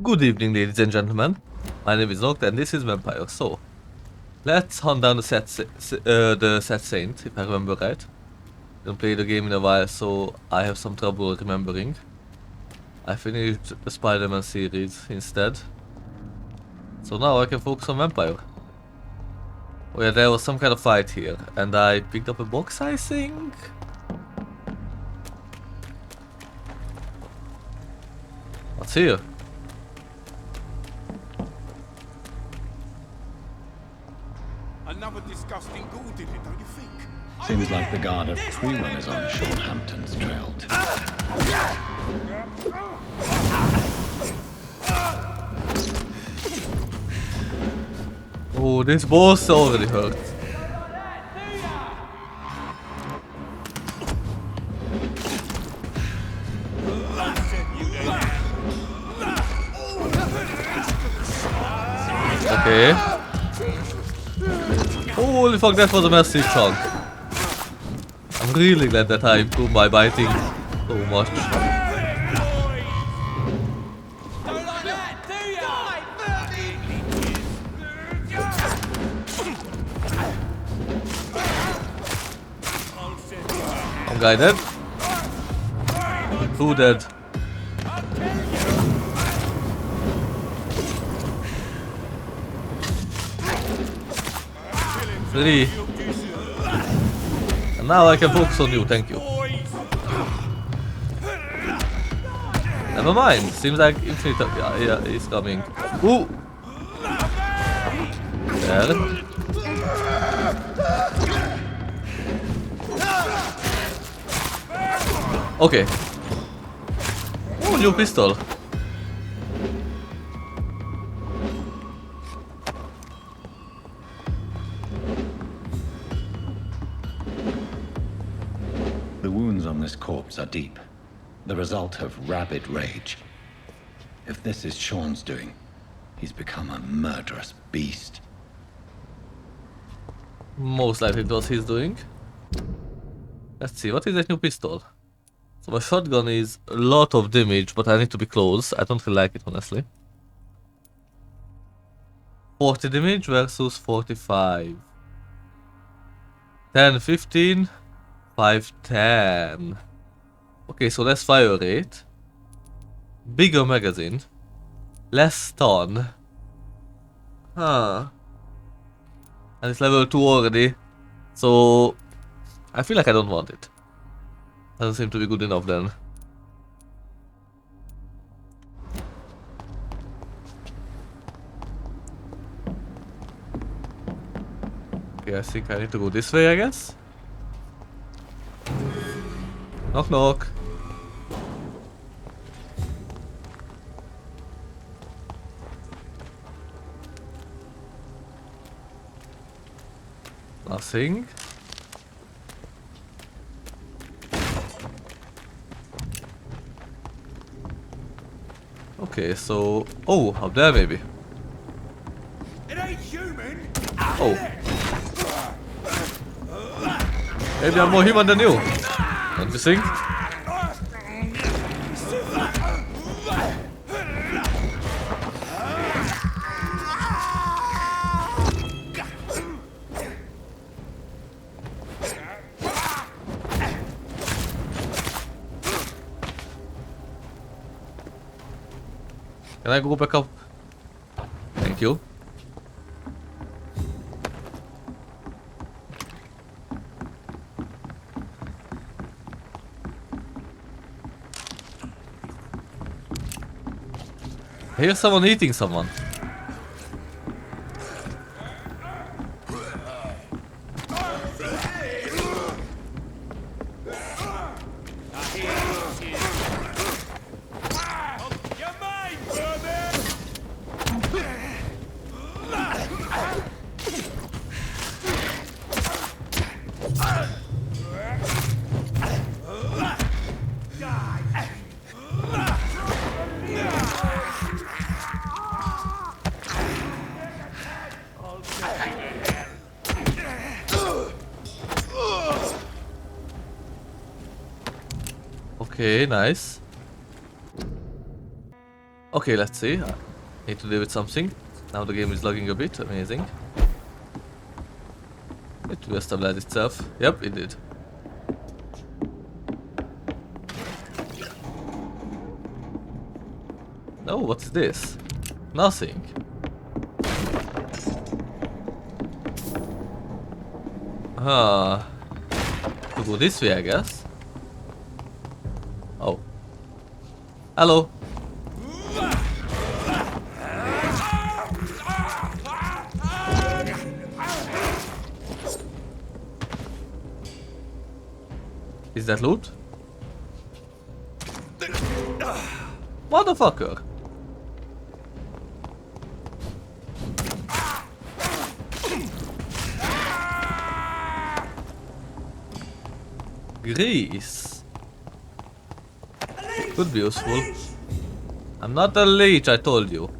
Good evening, ladies and gentlemen. My name is Noct and this is Vampyr. So, let's hunt down the Set Saint, if I remember right. Didn't play the game in a while, so I have some trouble remembering. I finished the Spider-Man series instead. So now I can focus on Vampyr. Oh yeah, there was some kind of fight here, and I picked up a box, I think? What's here? Another disgusting ghoul did it, don't you think? Seems like the guard of Freeman is on Shorthampton's trail. Oh, this boss already hurt. Okay. Holy fuck, that was a massive chunk. I'm really glad that I improved my biting so much. One guy dead. Two dead. Three. And now I can focus on you, thank you. Never mind, seems like infinite. Yeah, he's coming. Ooh! There. Okay. Oh, new pistol. The wounds on this corpse are deep, the result of rabid rage. If this is Sean's doing, he's become a murderous beast. Most likely it was his doing. Let's see, what is that new pistol? So my shotgun is a lot of damage, but I need to be close. I don't really like it, honestly. 40 damage versus 45. 10, 15. 5, 10. Okay, so less fire rate. Bigger magazine. Less stun. Huh. And it's level 2 already. So I feel like I don't want it. Doesn't seem to be good enough then. Okay, I think I need to go this way, I guess. Knock knock. Nothing. Okay, so oh, up there maybe. It ain't human. Oh. Maybe I'm more human than you. Don't you think? Can I go back up? Thank you. I hear someone eating someone. Okay, nice. Okay, let's see. I need to deal with something. Now the game is lagging a bit. Amazing. It will stabilize itself. Yep, it did. No, what is this? Nothing. Ah. To go this way, I guess. Oh. Hello. Is that loot? Motherfucker. Grease. Could be useful. I'm not a leech, I told you.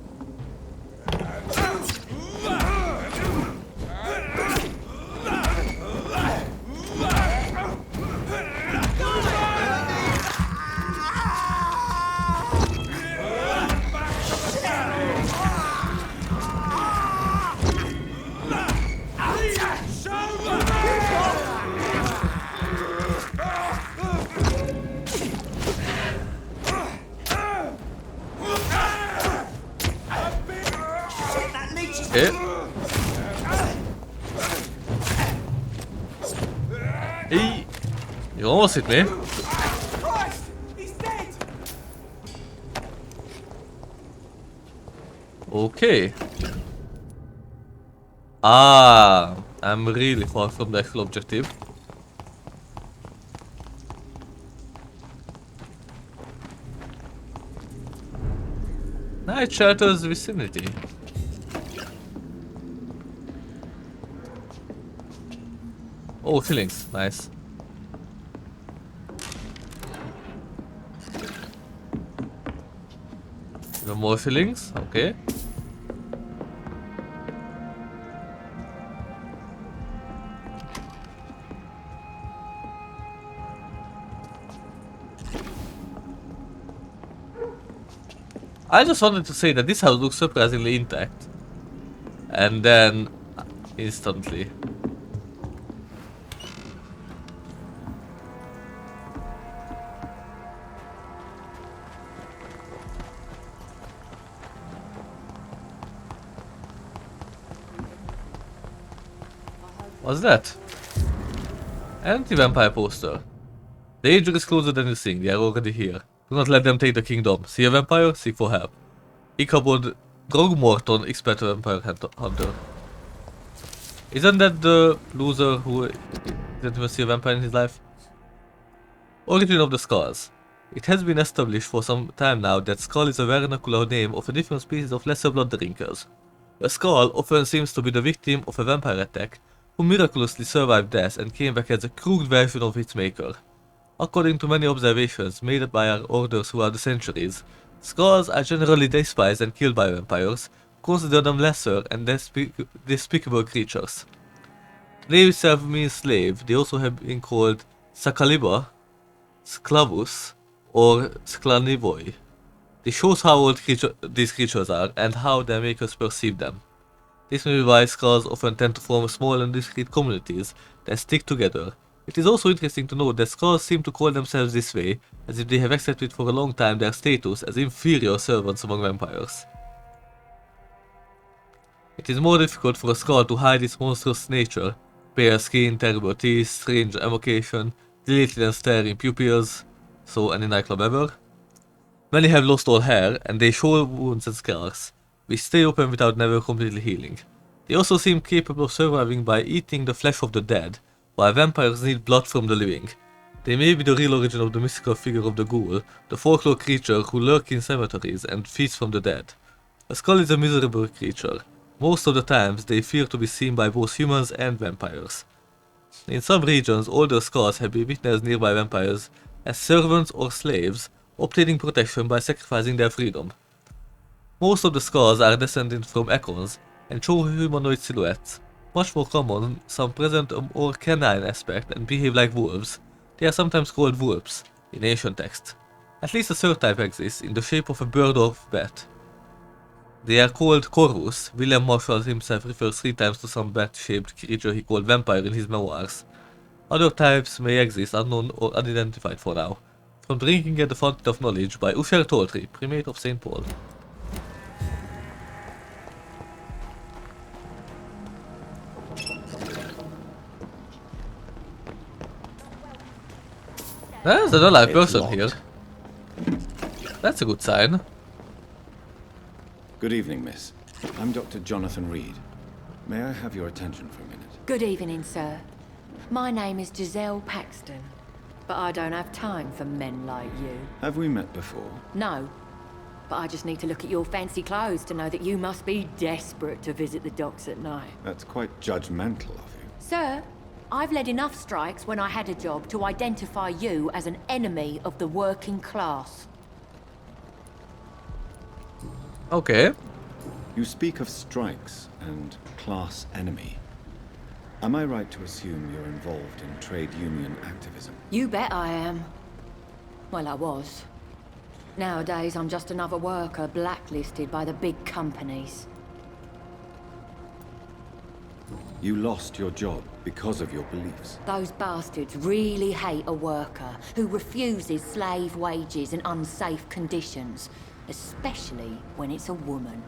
Okay. Hey, you almost hit me. Christ! He's dead! Okay. Ah, I'm really far from the actual objective. Night shelter's vicinity. Oh, fillings, nice. Even more fillings, okay. I just wanted to say that this house looks surprisingly intact. And then, instantly. What's that? Anti-vampire poster. Danger is closer than you think, they are already here. Do not let them take the kingdom. See a vampire? Seek for help. Ichabod Drogmorton, expert vampire hunter. Isn't that the loser who didn't even see a vampire in his life? Origin of the skulls. It has been established for some time now that skull is a vernacular name of a different species of lesser blood drinkers. A skull often seems to be the victim of a vampire attack, who miraculously survived death and came back as a crude version of its maker. According to many observations made by our orders throughout the centuries, skulls are generally despised and killed by vampires, who consider them lesser and despicable creatures. The name itself means slave. They also have been called Sakaliba, Sklavus, or Sklanivoi. This shows how old these creatures are and how their makers perceive them. This may be why skulls often tend to form small and discrete communities that stick together. It is also interesting to note that skulls seem to call themselves this way, as if they have accepted for a long time their status as inferior servants among vampires. It is more difficult for a skull to hide its monstrous nature, pale skin, terrible teeth, strange avocation, dilated and staring pupils, so any nightclub ever. Many have lost all hair, and they show wounds and scars, which stay open without never completely healing. They also seem capable of surviving by eating the flesh of the dead, while vampires need blood from the living. They may be the real origin of the mystical figure of the ghoul, the folklore creature who lurk in cemeteries and feast from the dead. A skull is a miserable creature. Most of the times they fear to be seen by both humans and vampires. In some regions, older skulls have been witnessed nearby vampires as servants or slaves, obtaining protection by sacrificing their freedom. Most of the skulls are descended from echons and show humanoid silhouettes. Much more common, some present a more canine aspect and behave like wolves. They are sometimes called wolves in ancient texts. At least a third type exists, in the shape of a bird or bat. They are called corvus. William Marshall himself refers 3 times to some bat-shaped creature he called vampire in his memoirs. Other types may exist, unknown or unidentified for now. From Drinking at the Fountain of Knowledge by Usher Toltri, Primate of St. Paul. There's an alive person here. That's a good sign. Good evening, miss. I'm Dr. Jonathan Reed. May I have your attention for a minute? Good evening, sir. My name is Giselle Paxton, but I don't have time for men like you. Have we met before? No, but I just need to look at your fancy clothes to know that you must be desperate to visit the docks at night. That's quite judgmental of you. Sir, I've led enough strikes when I had a job to identify you as an enemy of the working class. Okay. You speak of strikes and class enemy. Am I right to assume you're involved in trade union activism? You bet I am. Well, I was. Nowadays, I'm just another worker blacklisted by the big companies. You lost your job because of your beliefs. Those bastards really hate a worker who refuses slave wages and unsafe conditions, especially when it's a woman.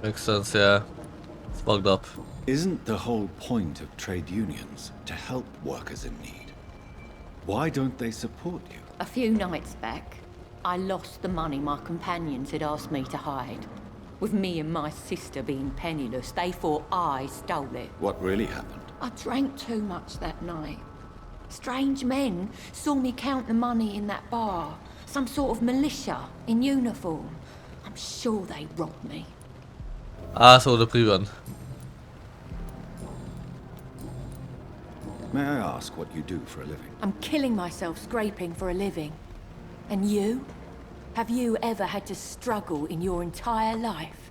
Makes sense, yeah. It's fucked up. Isn't the whole point of trade unions to help workers in need? Why don't they support you? A few nights back, I lost the money my companions had asked me to hide. With me and my sister being penniless, they thought I stole it. What really happened? I drank too much that night. Strange men saw me count the money in that bar. Some sort of militia in uniform. I'm sure they robbed me. Ah, so the pre-run. May I ask what you do for a living? I'm killing myself scraping for a living. And you? Have you ever had to struggle in your entire life?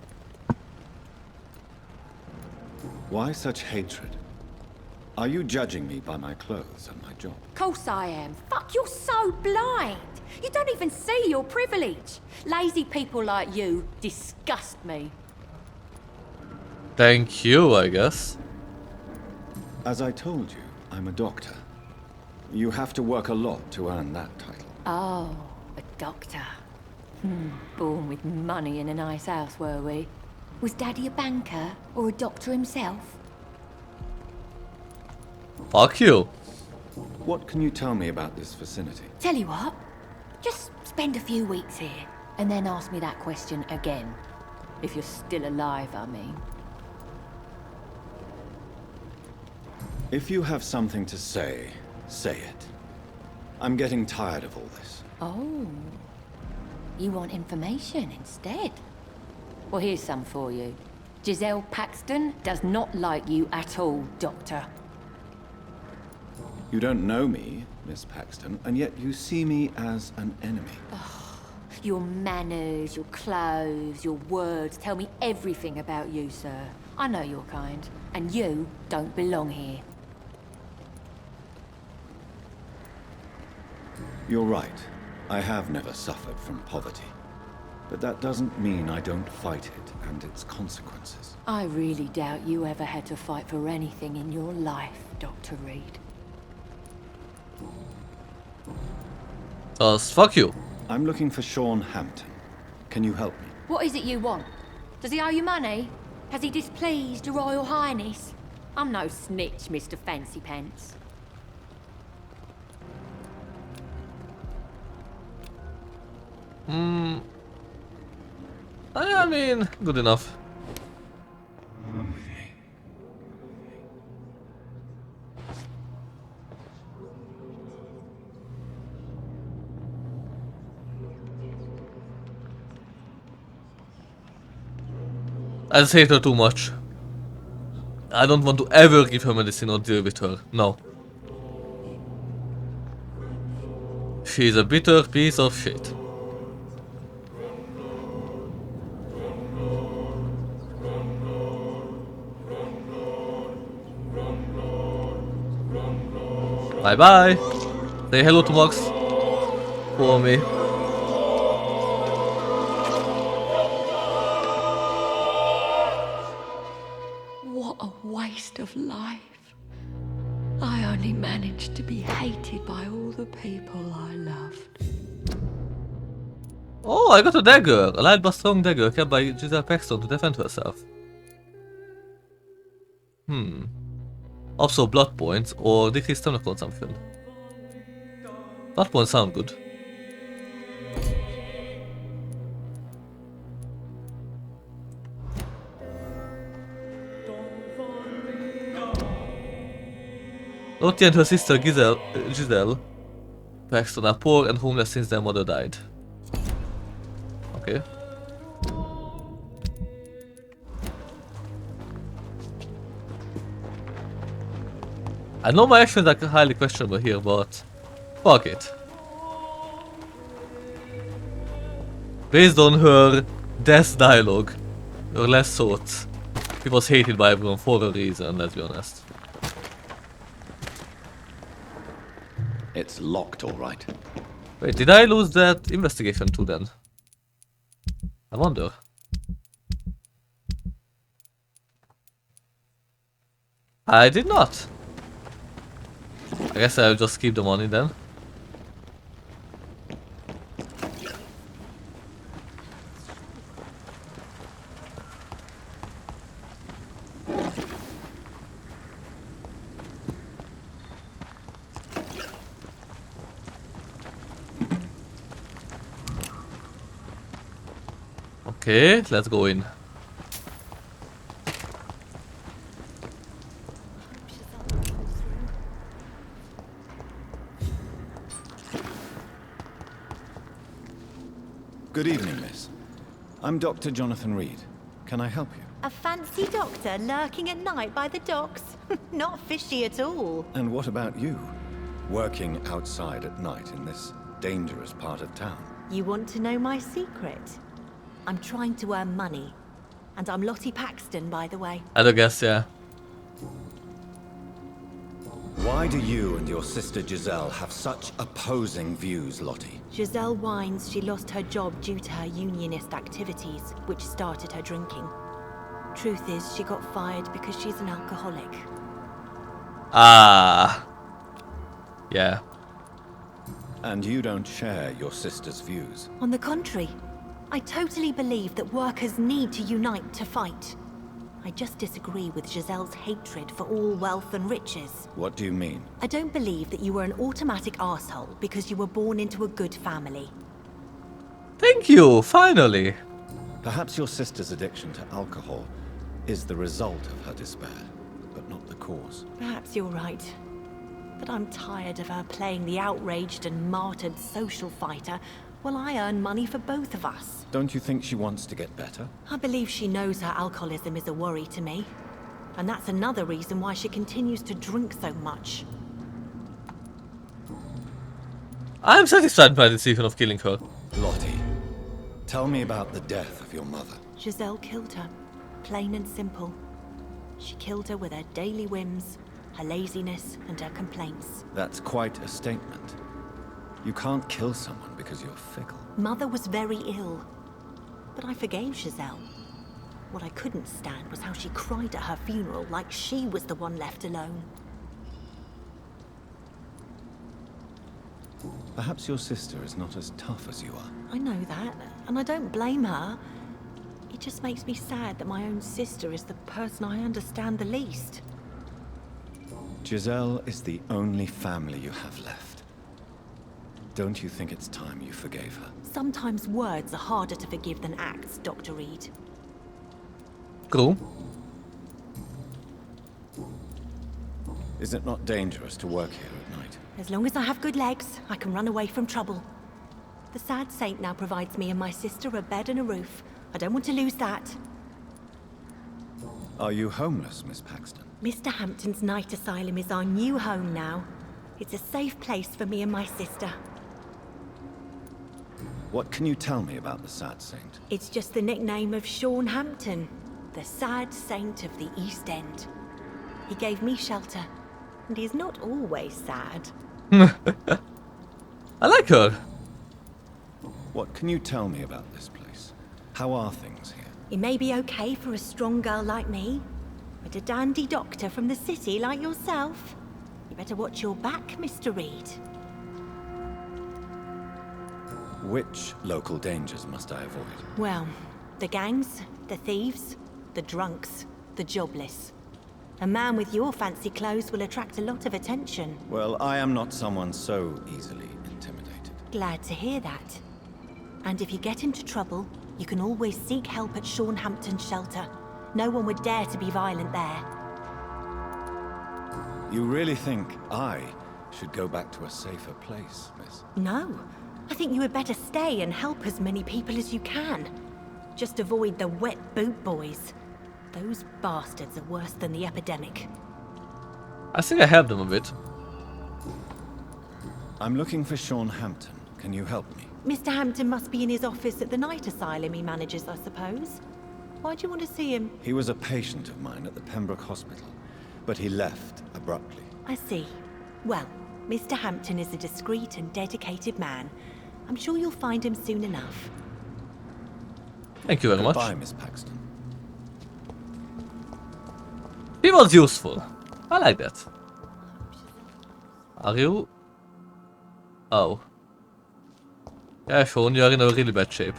Why such hatred? Are you judging me by my clothes and my job? Course I am. Fuck, you're so blind. You don't even see your privilege. Lazy people like you disgust me. Thank you, I guess. As I told you, I'm a doctor. You have to work a lot to earn that title. Oh, a doctor. Born with money in a nice house, were we? Was Daddy a banker or a doctor himself? Fuck you. What can you tell me about this vicinity? Tell you what, just spend a few weeks here and then ask me that question again. If you're still alive, I mean. If you have something to say, say it. I'm getting tired of all this. Oh. You want information instead? Well, here's some for you. Giselle Paxton does not like you at all, Doctor. You don't know me, Miss Paxton, and yet you see me as an enemy. Your manners, your clothes, your words tell me everything about you, sir. I know your kind, and you don't belong here. You're right. I have never suffered from poverty. But that doesn't mean I don't fight it and its consequences. I really doubt you ever had to fight for anything in your life, Dr. Reed. Fuck you. I'm looking for Sean Hampton. Can you help me? What is it you want? Does he owe you money? Has he displeased your Royal Highness? I'm no snitch, Mr. Fancy Pants. I mean, good enough. I just hate her too much. I don't want to ever give her medicine or deal with her. No. She's a bitter piece of shit. Bye bye. Say hello to Max for me. a waste of life. I only managed to be hated by all the people I loved. Oh, I got a dagger! A light but strong dagger kept by Giselle Paxton to defend herself. Also blood points or decreased stamina consumption. Blood points sound good. Lottie and her sister Giselle Paxton are poor and homeless since their mother died. Okay. I know my actions are highly questionable here, but fuck it. Based on her death dialogue, her last thoughts, he was hated by everyone for a reason, let's be honest. It's locked, all right. Wait, did I lose that investigation too then? I wonder. I did not. I guess I'll just keep the money then. Okay, let's go in. Good evening, miss. I'm Dr. Jonathan Reed. Can I help you? A fancy doctor lurking at night by the docks? Not fishy at all. And what about you? Working outside at night in this dangerous part of town? You want to know my secret? I'm trying to earn money. And I'm Lottie Paxton, by the way. I don't guess, yeah. Why do you and your sister Giselle have such opposing views, Lottie? Giselle whines she lost her job due to her unionist activities, which started her drinking. Truth is, she got fired because she's an alcoholic. Ah. Yeah. And you don't share your sister's views? On the contrary, I totally believe that workers need to unite to fight. I just disagree with Giselle's hatred for all wealth and riches. What do you mean? I don't believe that you were an automatic arsehole because you were born into a good family. Thank you, finally. Perhaps your sister's addiction to alcohol is the result of her despair, but not the cause. Perhaps you're right. But I'm tired of her playing the outraged and martyred social fighter while I earn money for both of us. Don't you think she wants to get better? I believe she knows her alcoholism is a worry to me. And that's another reason why she continues to drink so much. I'm satisfied by the decision of killing her. Lottie, tell me about the death of your mother. Giselle killed her, plain and simple. She killed her with her daily whims, her laziness, and her complaints. That's quite a statement. You can't kill someone because you're fickle. Mother was very ill, but I forgave Giselle. What I couldn't stand was how she cried at her funeral like she was the one left alone. Perhaps your sister is not as tough as you are. I know that, and I don't blame her. It just makes me sad that my own sister is the person I understand the least. Giselle is the only family you have left. Don't you think it's time you forgave her? Sometimes words are harder to forgive than acts, Dr. Reed. Cool. Is it not dangerous to work here at night? As long as I have good legs, I can run away from trouble. The sad saint now provides me and my sister a bed and a roof. I don't want to lose that. Are you homeless, Miss Paxton? Mr. Hampton's night asylum is our new home now. It's a safe place for me and my sister. What can you tell me about the Sad Saint? It's just the nickname of Sean Hampton, the sad saint of the East End. He gave me shelter, and he's not always sad. I like her. What can you tell me about this place? How are things here? It may be okay for a strong girl like me, But a dandy doctor from the city like yourself? You better watch your back, Mr. Reed. Which local dangers must I avoid? Well, the gangs, the thieves, the drunks, the jobless. A man with your fancy clothes will attract a lot of attention. Well, I am not someone so easily intimidated. Glad to hear that. And if you get into trouble, you can always seek help at Shawnhampton's shelter. No one would dare to be violent there. You really think I should go back to a safer place, miss? No. I think you had better stay and help as many people as you can. Just avoid the wet boot boys. Those bastards are worse than the epidemic. I think I helped them a bit. I'm looking for Shawnhampton. Can you help me? Mr. Hampton must be in his office at the night asylum he manages, I suppose. Why do you want to see him? He was a patient of mine at the Pembroke Hospital, but he left abruptly. I see. Well, Mr. Hampton is a discreet and dedicated man. I'm sure you'll find him soon enough. Thank you very much. Goodbye, Miss Paxton. He was useful. I like that. Are you? Oh. Yeah, Sean, you're in a really bad shape.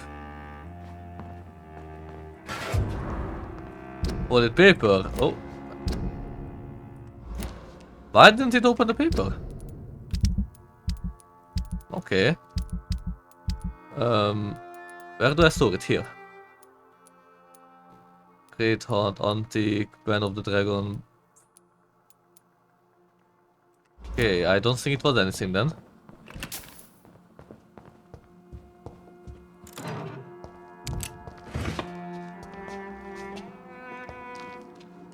Folded paper. Oh. Why didn't it open the paper? Okay. Where do I store it? Here. Great Heart, Antique, Band of the Dragon. Okay, I don't think it was anything then.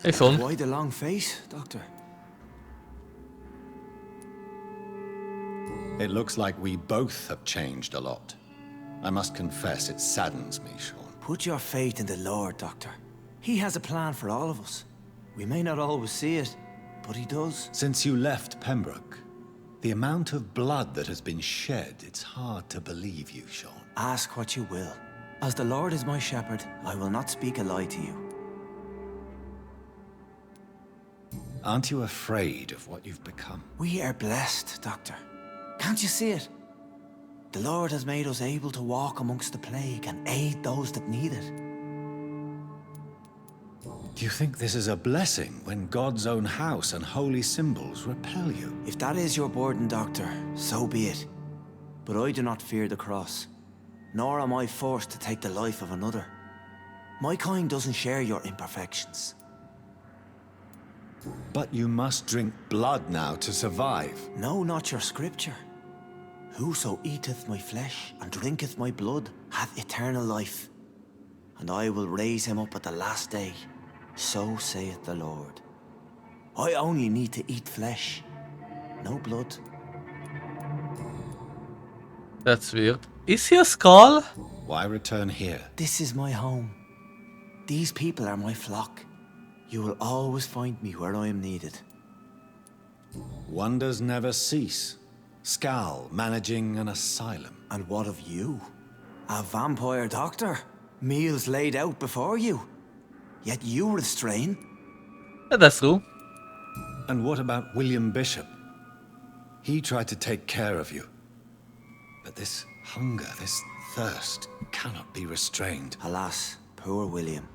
Hey, Sean. Why the long face, Doctor? It looks like we both have changed a lot. I must confess, it saddens me, Sean. Put your faith in the Lord, Doctor. He has a plan for all of us. We may not always see it, but he does. Since you left Pembroke, the amount of blood that has been shed, it's hard to believe you, Sean. Ask what you will. As the Lord is my shepherd, I will not speak a lie to you. Aren't you afraid of what you've become? We are blessed, Doctor. Can't you see it? The Lord has made us able to walk amongst the plague and aid those that need it. Do you think this is a blessing when God's own house and holy symbols repel you? If that is your burden, Doctor, so be it. But I do not fear the cross, nor am I forced to take the life of another. My kind doesn't share your imperfections. But you must drink blood now to survive. No, not your scripture. Whoso eateth my flesh and drinketh my blood hath eternal life, and I will raise him up at the last day. So saith the Lord. I only need to eat flesh, no blood. That's weird. Is he a skull? Why return here? This is my home. These people are my flock. You will always find me where I am needed. Wonders never cease. Scal managing an asylum. And what of you? A vampire doctor? Meals laid out before you. Yet you restrain. Yeah, that's true. And what about William Bishop? He tried to take care of you. But this hunger, this thirst, cannot be restrained. Alas, poor William.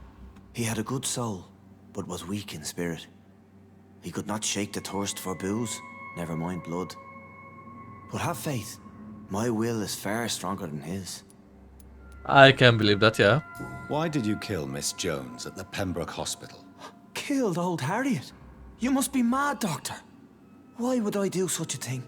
He had a good soul, but was weak in spirit. He could not shake the thirst for booze, never mind blood. But have faith. My will is far stronger than his. I can believe that, yeah. Why did you kill Miss Jones at the Pembroke Hospital? Killed old Harriet? You must be mad, Doctor. Why would I do such a thing?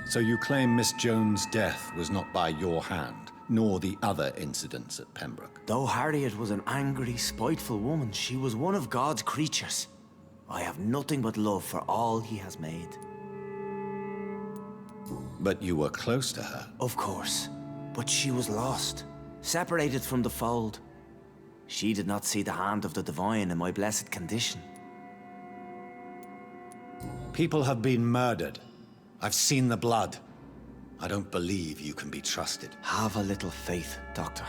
So you claim Miss Jones' death was not by your hand, nor the other incidents at Pembroke? Though Harriet was an angry, spiteful woman, she was one of God's creatures. I have nothing but love for all he has made. But you were close to her. Of course. But she was lost, separated from the fold. She did not see the hand of the divine in my blessed condition. People have been murdered. I've seen the blood. I don't believe you can be trusted. Have a little faith, Doctor.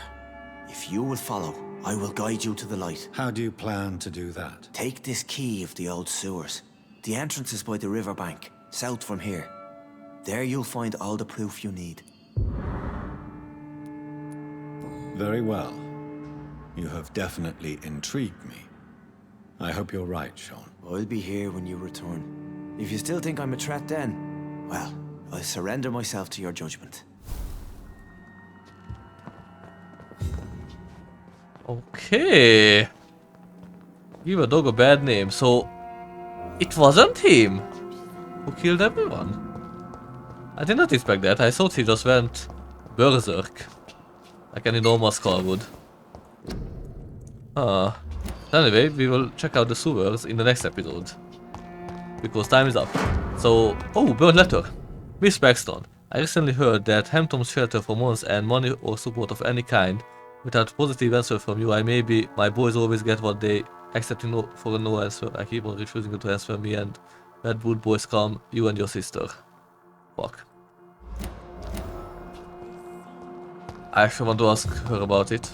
If you will follow, I will guide you to the light. How do you plan to do that? Take this key of the old sewers. The entrance is by the riverbank, south from here. There you'll find all the proof you need. Very well. You have definitely intrigued me. I hope you're right, Sean. I'll be here when you return. If you still think I'm a threat then, well, I surrender myself to your judgment. Okay. Give a dog a bad name, so it wasn't him who killed everyone. I did not expect that. I thought he just went berserk, like any normal skull would. Anyway, we will check out the sewers in the next episode, because time is up. So, oh, burn letter. Miss Paxton, I recently heard that Hampton's shelter for months and money or support of any kind. Without positive answer from you, my boys always get what they, except for a no answer. I keep on refusing to answer me, and Redwood boys come, you and your sister. Fuck. I actually want to ask her about it.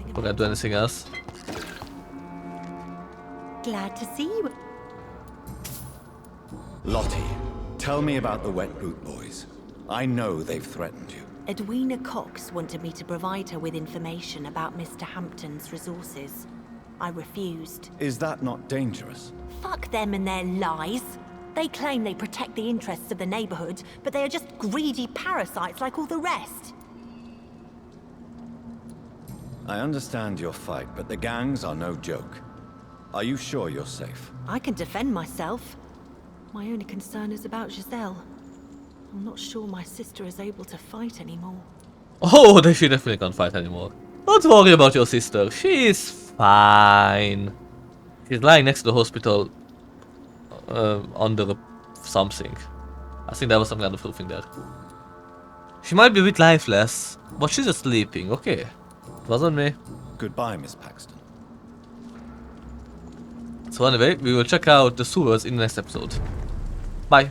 Before I do anything else. Glad to see you. Lottie, tell me about the Wet Boot Boys. I know they've threatened you. Edwina Cox wanted me to provide her with information about Mr. Hampton's resources. I refused. Is that not dangerous? Fuck them and their lies. They claim they protect the interests of the neighborhood, but they are just greedy parasites like all the rest. I understand your fight, but the gangs are no joke. Are you sure you're safe? I can defend myself. My only concern is about Giselle. I'm not sure my sister is able to fight anymore. Oh, she definitely can't fight anymore. Don't worry about your sister. She's fine. She's lying next to the hospital under something. I think there was some kind of thing there. She might be a bit lifeless, but she's just sleeping, okay? It wasn't me. Goodbye, Miss Paxton. So anyway, we will check out the sewers in the next episode. Bye.